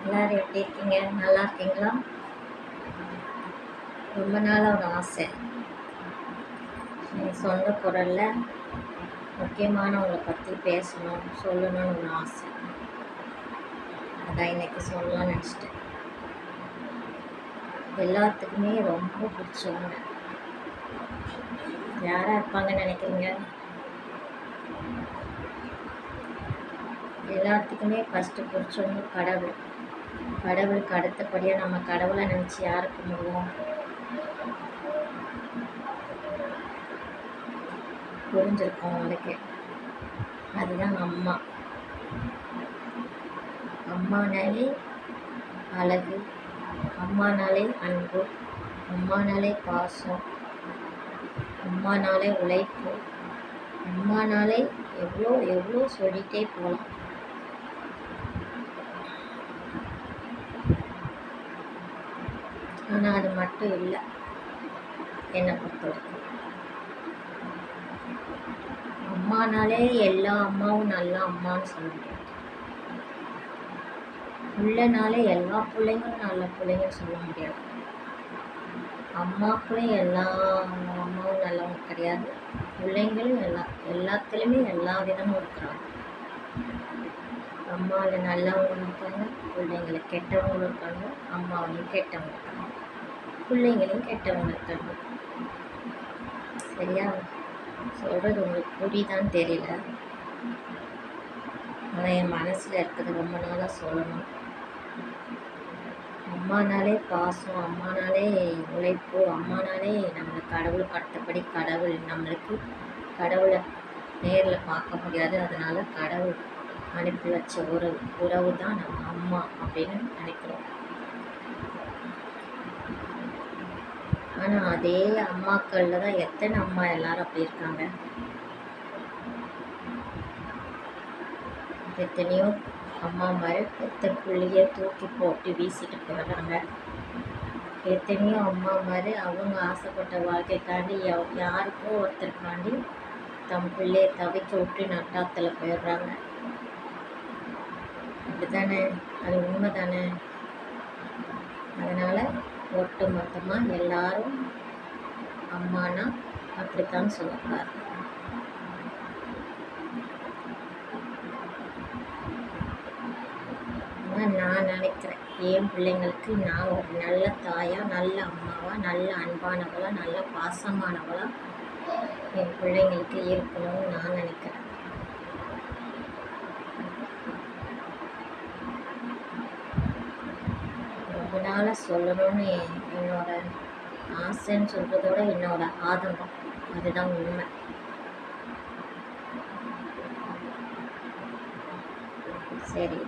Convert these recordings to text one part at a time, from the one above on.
எல்லோரும் எப்படி இருக்கீங்க? நல்லா இருக்கீங்களா? ரொம்ப நாளாக ஒரு ஆசை, என் சொந்த குரலில் முக்கியமானவங்களை பற்றி பேசணும், சொல்லணும்னு ஒரு ஆசை. அதான் இன்னைக்கு சொல்லலாம்னு நினச்சிட்டேன். எல்லாத்துக்குமே ரொம்ப பிடிச்சவங்க யாராக இருப்பாங்கன்னு நினைக்கிறீங்க? எல்லாத்துக்குமே ஃபஸ்ட்டு பிடிச்சவங்க கடவுள். கடவுளுக்கு அடுத்தபடியாக நம்ம கடவுளை நினச்சி யாரை கும்பிடுவோம்? புரிஞ்சிருக்கோம் உங்களுக்கு. அதுதான் அம்மா. அம்மானாலே அழகு, அம்மானாலே அன்பு, அம்மானாலே பாசம், அம்மானாலே உழைப்பு, அம்மானாலே எவ்வளோ எவ்வளோ சொல்லிகிட்டே போகலாம். ஆனால் அது மட்டும் இல்லை என்னை பொறுத்த வரைக்கும். அம்மானாலே எல்லா அம்மாவும் நல்ல அம்மான்னு சொல்ல முடியாது. பிள்ளைனாலே எல்லா பிள்ளைங்களும் நல்ல பிள்ளைங்கன்னு சொல்ல முடியாது. அம்மாக்குள்ளேயும் எல்லா அம்மாவும் நல்லவங்க கிடையாது. பிள்ளைங்களும் எல்லாத்துலேயுமே எல்லா விதமும் இருக்கிறாங்க. அம்மாவில் நல்லவங்களும் இருக்காங்க, பிள்ளைங்களுக்கு கெட்டவங்களும் இருக்காங்க, அம்மாவிலையும் கெட்டவங்க இருக்காங்க, பிள்ளைங்களையும் கெட்டவங்க இருக்காங்க. சரியா? சொல்கிறது உங்களுக்கு புரியுதான்னு தெரியல, ஆனால் என் மனசில் இருக்கிறது ரொம்ப நாளாக சொல்லணும். அம்மானாலே பாசம், அம்மானாலே உழைப்பு, அம்மானாலே நம்மளுக்கு கடவுளுக்கு அடுத்தபடி கடவுள். நம்மளுக்கு கடவுளை நேரில் பார்க்க முடியாது, அதனால் கடவுள் அனுப்பி வச்ச உறவு தான் நம்ம அம்மா அப்படின்னு நினைக்கிறோம். ஆனால் அதே அம்மாக்களில் தான் எத்தனை அம்மா எல்லாரும் அப்படி இருக்காங்க. எத்தனையோ அம்மா மாதிரி எத்தனை பிள்ளைய தூக்கி போட்டு வீசிட்டு போயிடுறாங்க. எத்தனையோ அம்மா மாதிரி அவங்க ஆசைப்பட்ட வாழ்க்கைக்காண்டி யாருக்கோ ஒருத்தருக்காண்டி தம் பிள்ளையை தவிக்க விட்டு நட்டாத்தில் போயிடுறாங்க. அப்படி தானே? அது உண்மை தானே? அதனால் ஒட்டு மொத்தமாக எல்லாரும் அம்மானா அப்படித்தான் சொல்லக்கூடாது. நான் நினைக்கிறேன், என் பிள்ளைங்களுக்கு நான் ஒரு நல்ல தாயாக, நல்ல அம்மாவாக, நல்ல அன்பானவளாக, நல்ல பாசமானவளாக என் பிள்ளைங்களுக்கு இருக்கணும்னு நான் நினைக்கிறேன். ரொம்ப நாளாக சொல்லணும்னு என்னோட ஆசைன்னு சொல்கிறதோட என்னோட ஆதங்கம், அதுதான் உண்மை. சரி,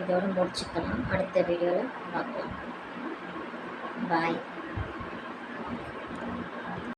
இதோடு முடிச்சுக்கலாம். அடுத்த வீடியோவில் பார்க்கலாம். பாய்.